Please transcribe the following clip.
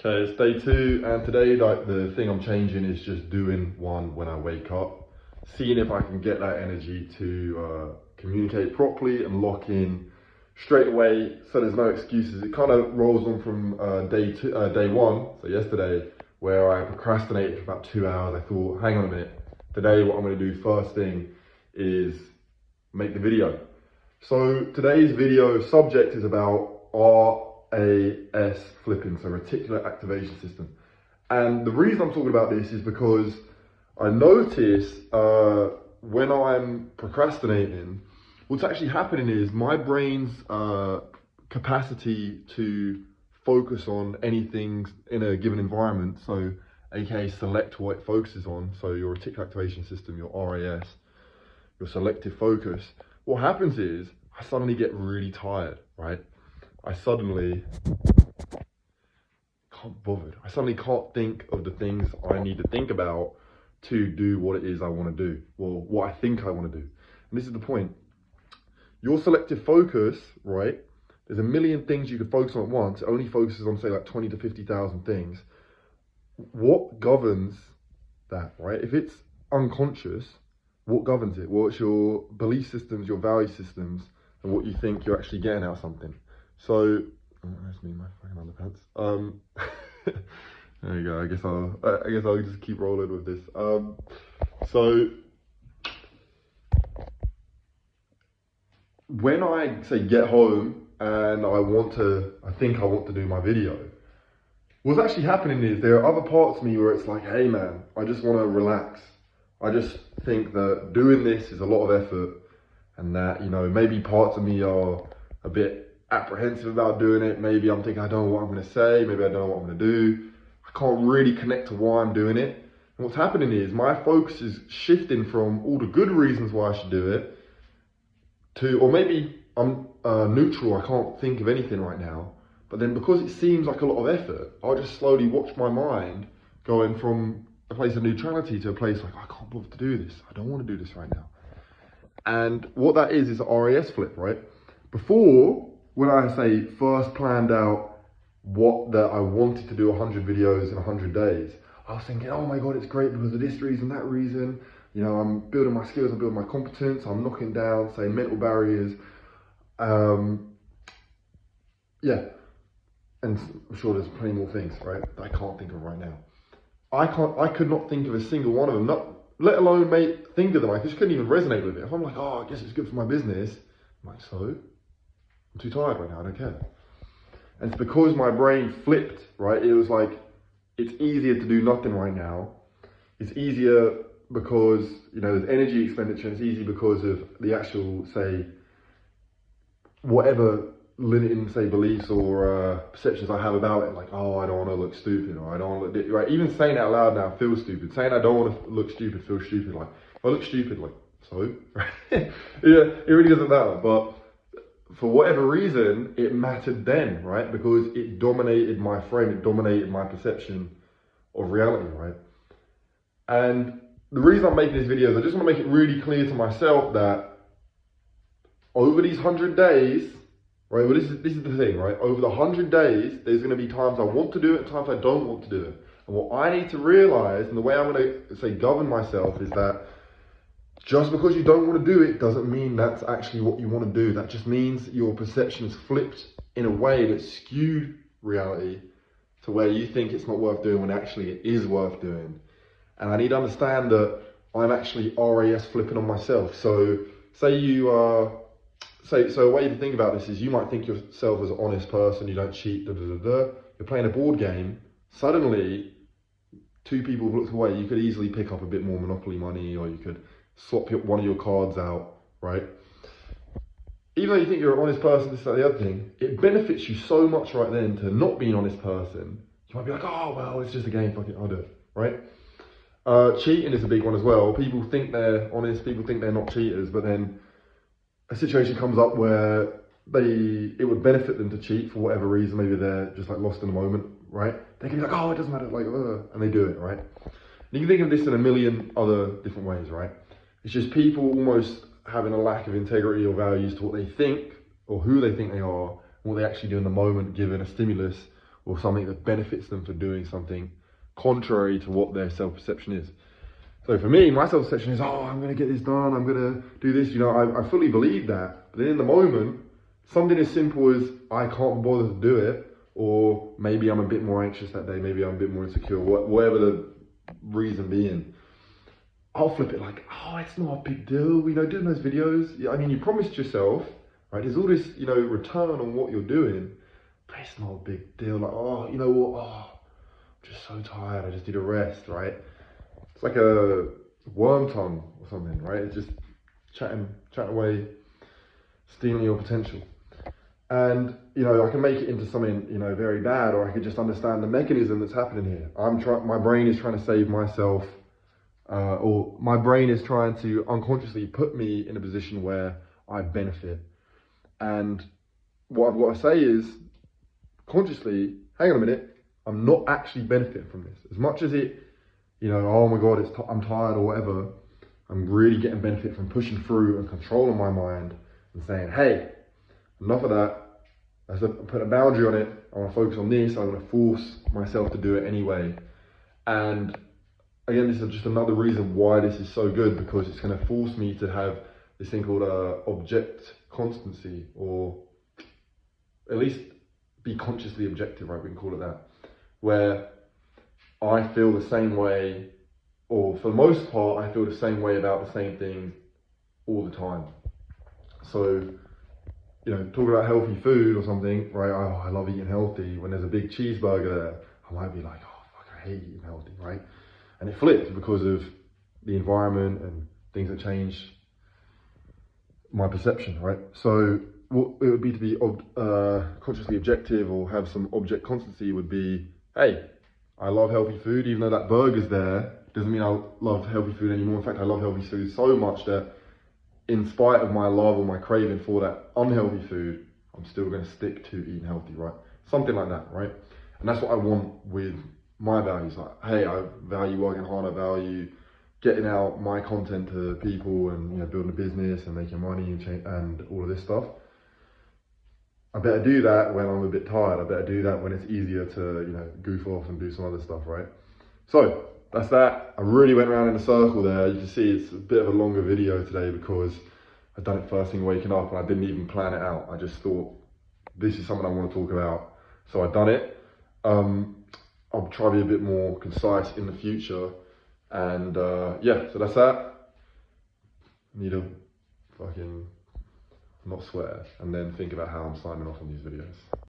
Okay, it's day 2, and today, like, the thing I'm changing is just doing one when I wake up, seeing if I can get that energy to communicate properly and lock in straight away, so there's no excuses. It kind of rolls on from day 1, so yesterday, where I procrastinated for about 2 hours. I thought, hang on a minute, today what I'm going to do first thing is make the video. So today's video subject is about RAS flipping, so reticular activation system. And the reason I'm talking about this is because I notice when I'm procrastinating, what's actually happening is my brain's capacity to focus on anything in a given environment, so aka select what it focuses on, so your reticular activation system, your RAS, your selective focus, what happens is I suddenly get really tired, right? I suddenly can't bother. I suddenly can't think of the things I need to think about to do what it is I want to do, or what I think I want to do. And this is the point. Your selective focus, right? There's a million things you could focus on at once. It only focuses on, say, like 20 to 50,000 things. What governs that, right? If it's unconscious, what governs it? Well, it's your belief systems, your value systems, and what you think you're actually getting out of something. So, that's me, my fucking underpants. There you go. I guess I'll just keep rolling with this. So when I say get home and I think I want to do my video, what's actually happening is there are other parts of me where it's like, hey man, I just want to relax. I just think that doing this is a lot of effort, and that, you know, maybe parts of me are a bit apprehensive about doing it. Maybe I'm thinking, I don't know what I'm going to say. Maybe I don't know what I'm going to do. I can't really connect to why I'm doing it. And what's happening is my focus is shifting from all the good reasons why I should do it to, or maybe I'm neutral. I can't think of anything right now. But then because it seems like a lot of effort, I'll just slowly watch my mind going from a place of neutrality to a place like, I can't bother to do this. I don't want to do this right now. And what that is a RAS flip, right? Before, when I say first planned out that I wanted to do 100 videos in 100 days, I was thinking, oh my God, it's great because of this reason, that reason. You know, I'm building my skills, I'm building my competence, I'm knocking down, say, mental barriers. Yeah, and I'm sure there's plenty more things, right, that I can't think of right now. I could not think of a single one of them, let alone think of them. I just couldn't even resonate with it. If I'm like, oh, I guess it's good for my business, I'm like, so? I'm too tired right now, I don't care. And it's because my brain flipped, right? It was like, it's easier to do nothing right now. It's easier because, you know, there's energy expenditure. It's easy because of the actual, say, whatever limiting, say, beliefs or perceptions I have about it. Like, oh, I don't want to look stupid, or I don't want to look, right? Even saying it out loud now feels stupid. Saying I don't want to look stupid feels stupid. Like, if I look stupid, like, so? Yeah, it really doesn't matter. But for whatever reason, it mattered then, right? Because it dominated my frame, it dominated my perception of reality, right? And the reason I'm making this video is I just want to make it really clear to myself that over these 100 days, right? Well, this is the thing, right? Over the 100 days, there's going to be times I want to do it and times I don't want to do it. And what I need to realize, and the way I'm going to, say, govern myself, is that just because you don't want to do it doesn't mean that's actually what you want to do. That just means your perception is flipped in a way that skewed reality to where you think it's not worth doing when actually it is worth doing. And I need to understand that I'm actually RAS flipping on myself. So say you are, so a way to think about this is you might think yourself as an honest person, you don't cheat, You're playing a board game, suddenly two people have looked away, you could easily pick up a bit more Monopoly money, or you could swap one of your cards out, right? Even though you think you're an honest person, this, that, the other thing, it benefits you so much right then to not be an honest person. You might be like, oh, well, it's just a game, fuck it, I'll do it, right? Cheating is a big one as well. People think they're honest, people think they're not cheaters, but then a situation comes up where it would benefit them to cheat for whatever reason. Maybe they're just like lost in the moment, right? They can be like, oh, it doesn't matter, like, and they do it, right? And you can think of this in a million other different ways, right? It's just people almost having a lack of integrity or values to what they think or who they think they are, and what they actually do in the moment given a stimulus or something that benefits them for doing something contrary to what their self-perception is. So for me, my self-perception is, oh, I'm going to get this done, I'm going to do this, you know, I fully believe that. But then in the moment, something as simple as I can't bother to do it, or maybe I'm a bit more anxious that day, maybe I'm a bit more insecure, whatever the reason being, I'll flip it like, oh, it's not a big deal, you know, doing those videos. I mean, you promised yourself, right? There's all this, you know, return on what you're doing, but it's not a big deal. Like, oh, you know what? Oh, I'm just so tired. I just need a rest, right? It's like a worm tongue or something, right? It's just chatting away, stealing your potential. And, you know, I can make it into something, you know, very bad, or I could just understand the mechanism that's happening here. My brain is trying to save myself, or my brain is trying to unconsciously put me in a position where I benefit. And what I've got to say is, consciously, hang on a minute, I'm not actually benefiting from this. As much as it, you know, oh my God, I'm tired or whatever, I'm really getting benefit from pushing through and controlling my mind and saying, hey, enough of that. I put a boundary on it. I want to focus on this. I'm going to force myself to do it anyway. And again, this is just another reason why this is so good, because it's going to force me to have this thing called object constancy, or at least be consciously objective, right? We can call it that, where I feel the same way, or for the most part, I feel the same way about the same thing all the time. So, you know, talking about healthy food or something, right? Oh, I love eating healthy. When there's a big cheeseburger there, I might be like, oh, fuck, I hate eating healthy, right? And it flips because of the environment and things that change my perception, right? So what it would be to be consciously objective, or have some object constancy, would be, hey, I love healthy food. Even though that burger's there, doesn't mean I love healthy food anymore. In fact, I love healthy food so much that in spite of my love or my craving for that unhealthy food, I'm still going to stick to eating healthy, right? Something like that, right? And that's what I want with my values. Like, hey, I value working hard, I value getting out my content to people, and, you know, building a business and making money and all of this stuff. I better do that when I'm a bit tired. I better do that when it's easier to, you know, goof off and do some other stuff, right? So that's that. I really went around in a circle there. You can see it's a bit of a longer video today because I've done it first thing waking up, and I didn't even plan it out. I just thought, this is something I want to talk about. So I've done it. I'll try to be a bit more concise in the future. And yeah, so that's that. Need to fucking not swear, and then think about how I'm signing off on these videos.